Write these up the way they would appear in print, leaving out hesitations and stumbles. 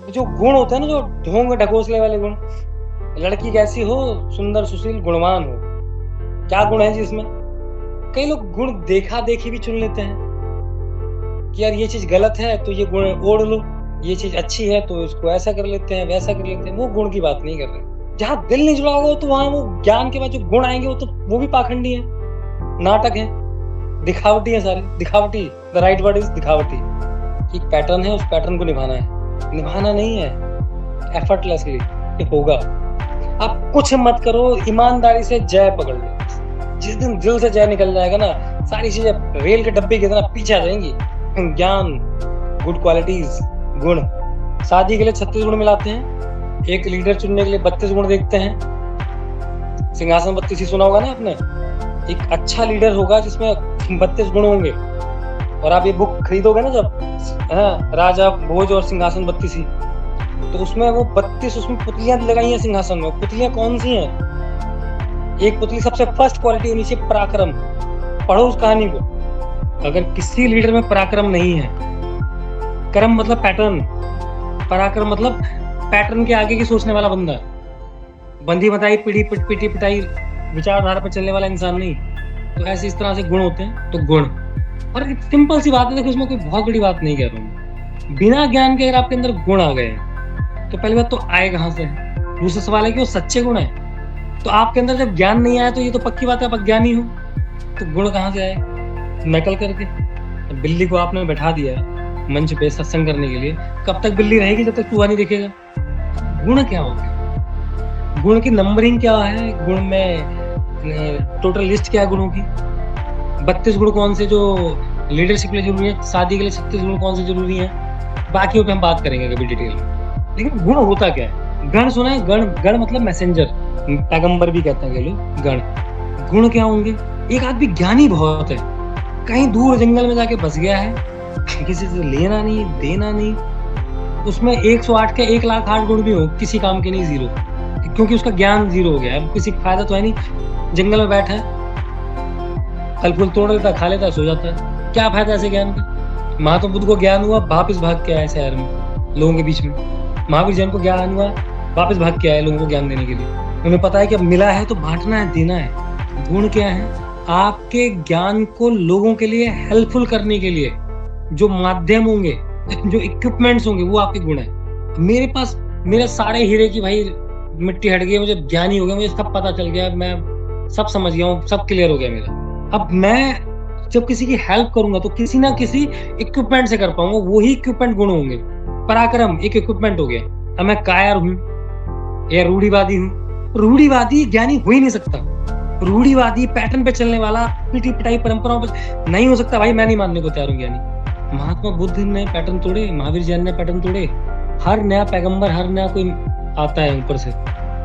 जो गुण होते हैं ना, जो ढोंग ढकोसले वाले गुण, लड़की कैसी हो, सुंदर सुशील गुणवान हो, क्या गुण है जी इसमें? कई लोग गुण देखा देखी भी चुन लेते हैं कि यार ये चीज गलत है तो ये गुण ओढ़ लो, ये चीज अच्छी है तो इसको ऐसा कर लेते हैं, वैसा कर लेते हैं। वो गुण की बात नहीं कर रहे। जहां दिल नहीं जुड़ा होगा तो वहां वो ज्ञान के बाद जो गुण आएंगे वो भी पाखंडी है, नाटक है, दिखावटी है सारे, दिखावटी। द राइट वर्ड इज दिखावटी। एक पैटर्न है, उस पैटर्न को निभाना है, निभाना नहीं है एफर्टलेसली, ये होगा। आप कुछ मत करो, ईमानदारी से जय पकड़ लो। जिस दिन दिल से जय निकल जाएगा ना, सारी चीजें रेल के डब्बे की तरह पीछे आ जाएंगी। ज्ञान, गुड क्वालिटीज, गुण। शादी के लिए 36 गुण मिलाते हैं, एक लीडर चुनने के लिए 32 गुण देखते हैं। सिंहासन 32 ही सुना होगा ना आपने। एक अच्छा लीडर होगा जिसमें 32 गुण होंगे। और आप ये बुक खरीदोगे ना जब, राजा भोज और सिंहासन 32 ही, तो उसमें वो 32 उसमें पुतलियां लगाई हैं सिंहासन में। पुतलियां कौन सी हैं? एक पुतली सबसे फर्स्ट क्वालिटी होनी चाहिए पराक्रम। पढ़ो उस कहानी को। अगर किसी लीडर में पराक्रम नहीं है, कर्म मतलब पैटर्न, पराक्रम मतलब पैटर्न के आगे की सोचने वाला बंदा, बंधी बताई पीढ़ी पिटी पिटाई विचारधारा पर चलने वाला इंसान नहीं, तो ऐसे इस तरह से गुण होते हैं। तो गुण, और सिंपल सी बात है, देखो इसमें कोई बहुत बड़ी बात नहीं कह रहा हूँ। बिना ज्ञान के अगर आपके अंदर गुण आ गए तो पहली बात तो आए कहाँ से? दूसरा सवाल है कि वो सच्चे गुण है। तो आपके अंदर जब ज्ञान नहीं आया तो ये तो पक्की बात है आप अज्ञानी हो। तो गुण कहाँ से आए? नकल करके। बिल्ली को आपने बैठा दिया मंच पे सत्संग करने के लिए, कब तक बिल्ली रहेगी? जब तक चूहा नहीं दिखेगा। गुण क्या होंगे? गुण की नंबरिंग क्या है? गुण में टोटल लिस्ट क्या है गुणों की? 32 गुण कौन से जो लीडरशिप के लिए जरूरी है? शादी के लिए 36 गुण कौन से जरूरी है? बाकी पे हम बात करेंगे कभी डिटेल में। लेकिन गुण होता क्या है? गण सुना है? गण, गण मतलब मैसेंजर, पैगंबर भी कहते हैं ये लोग। गण, गुण क्या होंगे? एक आदमी ज्ञानी बहुत है, कहीं दूर जंगल में जाके बस गया है, किसी से लेना नहीं देना नहीं, उसमें 108 के 1,08,000 गुण भी हो, किसी काम के नहीं, जीरो, क्योंकि उसका ज्ञान जीरो हो गया है। किसी का फायदा तो है नहीं। जंगल में बैठा है, फल फूल तोड़ लेता, खा लेता, सो जाता है। क्या फायदा ऐसे ज्ञान का? महात्मा बुद्ध को ज्ञान हुआ, वापिस भाग के आए शहर में लोगों के बीच में। महावीर जैन को ज्ञान हुआ, वापस भाग के आए लोगों को ज्ञान देने के लिए। उन्हें पता है कि अब मिला है तो बांटना है, देना है। गुण क्या है? आपके ज्ञान को लोगों के लिए हेल्पफुल करने के लिए जो माध्यम होंगे, जो इक्विपमेंट्स होंगे, वो आपके गुण है। मेरे पास मेरे सारे हीरे की भाई मिट्टी हट गई, मुझे ज्ञानी हो गया, मुझे सब पता चल गया, मैं सब समझ गया हूँ, सब क्लियर हो गया मेरा। अब मैं जब किसी की हेल्प करूंगा तो किसी ना किसी इक्विपमेंट से कर पाऊंगा, वही इक्विपमेंट गुण होंगे। पराक्रम एक इक्विपमेंट हो गया। अब मैं कायर हूं या रूढ़िवादी हूं? रूढ़िवादी ज्ञानी हो ही नहीं सकता। रूढ़िवादी पैटर्न पे चलने वाला, पीटी पिटाई परंपराओं पे नहीं हो सकता भाई। मैं नहीं मानने को तैयार हूं ज्ञानी। महात्मा बुद्ध ने पैटर्न तोड़े, महावीर जैन ने पैटर्न तोड़े। हर नया पैगंबर, हर नया कोई आता है ऊपर से,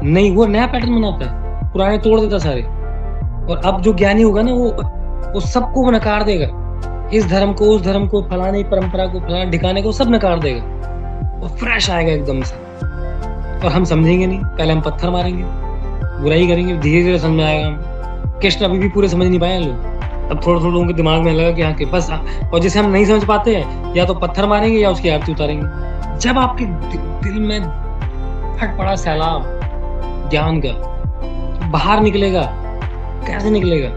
नहीं, वो नया पैटर्न बनाता है, पुराने तोड़ देता सारे। और अब जो ज्ञानी होगा ना, वो सबको नकार देगा। इस धर्म को, उस धर्म को, फलाने परंपरा को, फलाने ठिकाने को, सब नकार देगा। वो फ्रेश आएगा एकदम से। और हम समझेंगे नहीं, पहले हम पत्थर मारेंगे, बुराई करेंगे, धीरे धीरे समझ में आएगा। हम कृष्ण अभी भी पूरे समझ नहीं पाए लोग। अब थोड़ा थोड़ा लोगों के दिमाग में लगा कि हाँ के बस। और जिसे हम नहीं समझ पाते हैं, या तो पत्थर मारेंगे या उसकी आरती उतारेंगे। जब आपके दिल में फट पड़ा सैलाब ज्ञान का, बाहर निकलेगा। कैसे निकलेगा?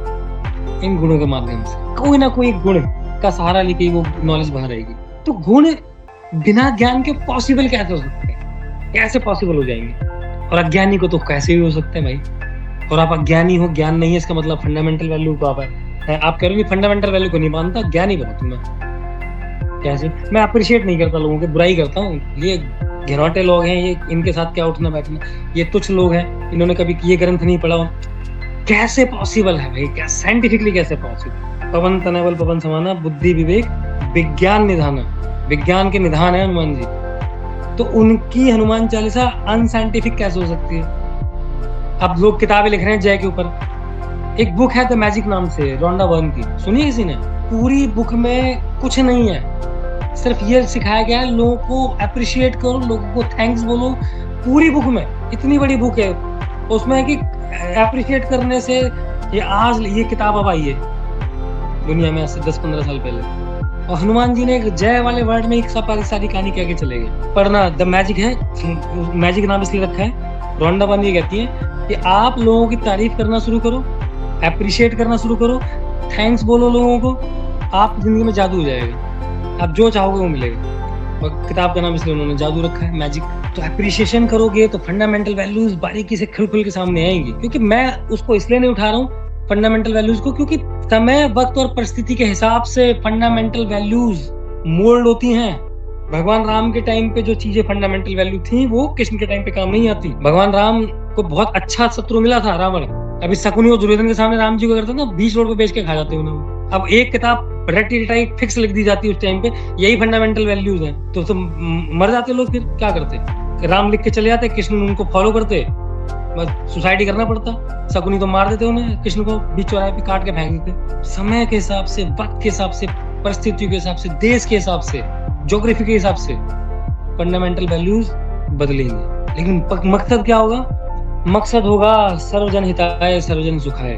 इन गुणों के माध्यम से। कोई ना कोई गुण का सहारा लेके वो नॉलेज बाहर आएगी। तो गुण बिना ज्ञान के पॉसिबल कैसे हो सकते हैं? कैसे पॉसिबल हो जाएंगे? और अज्ञानी को तो कैसे भी हो सकते हैं भाई। और आप अज्ञानी हो, ज्ञान नहीं है, इसका मतलब फंडामेंटल वैल्यू को आप कह रहे हो फंडामेंटल वैल्यू को नहीं मानता, ज्ञानी बनो तुम। कैसे? मैं अप्रिशिएट नहीं करता लोगों की, बुराई करता हूँ। ये घिनौटे लोग हैं, ये इनके साथ क्या उठना बैठना, ये तुच्छ लोग हैं, इन्होंने कभी ये ग्रंथ नहीं पढ़ा। कैसे पॉसिबल है भाई? क्या साइंटिफिकली कैसे पॉसिबल? पवन तनय बल पवन समाना, बुद्धि विवेक विज्ञान निधाना। विज्ञान के निधान है हनुमान जी, तो उनकी हनुमान चालीसा अनसाइंटिफिक कैसे हो सकती है? अब लोग किताबें लिख रहे हैं जय के ऊपर। एक बुक है द मैजिक नाम से, रोंडा बर्न की, सुनिए किसी ने? पूरी बुक में कुछ नहीं है, सिर्फ ये सिखाया गया है लोगों को अप्रिशिएट करो, लोगों को थैंक्स बोलो। पूरी बुक में, इतनी बड़ी बुक है, उसमें कि अप्रिशिएट करने से ये आज ये किताब अब आई है दुनिया में, ऐसे 10-15 साल पहले। और हनुमान जी ने एक जय वाले वर्ड में एक सारी कहानी कह के चले गए। पढ़ना द मैजिक है, मैजिक नाम इसलिए रखा है। रोंडा बंदी कहती है कि आप लोगों की तारीफ करना शुरू करो, अप्रिशिएट करना शुरू करो, थैंक्स बोलो लोगों को, आप जिंदगी में जादू हो जाएगा, आप जो चाहोगे वो मिलेगा। और किताब का नाम इसलिए उन्होंने जादू रखा है, मैजिक। तो अप्रिशिएशन करोगे तो फंडामेंटल वैल्यूज बारीकी से खुल के सामने आएंगी। क्योंकि मैं उसको इसलिए नहीं उठा रहा हूँ फंडामेंटल वैल्यूज को, क्योंकि समय, वक्त और परिस्थिति के हिसाब से फंडामेंटल वैल्यूज मोल्ड होती हैं। भगवान राम के टाइम पे जो चीजें फंडामेंटल वैल्यू थी वो कृष्ण के टाइम पे काम नहीं आती। भगवान राम को बहुत अच्छा शत्रु मिला था, रावण। अभी शकुनी और दुर्योधन के सामने राम जी को करते ना, बीच रोड पे बेच के खा जाते उन्हें। अब एक किताब रटी रटाई फिक्स लिख दी जाती है उस टाइम पे, यही फंडामेंटल वैल्यूज हैं, तो मर जाते लोग। फिर क्या करते? राम लिख के चले जाते, कृष्ण उनको फॉलो करते, बस सुसाइड करना पड़ता। शकुनी तो मार देते उन्हें, कृष्ण को बीच चौराहे पे काट के फेंक देते। समय के हिसाब से, वक्त के हिसाब से, परिस्थितियों के हिसाब से, देश के हिसाब से, ज्योग्राफी के हिसाब से फंडामेंटल वैल्यूज बदलेंगे। लेकिन मकसद क्या होगा? मकसद होगा सर्वजन हिताय सर्वजन सुखाय।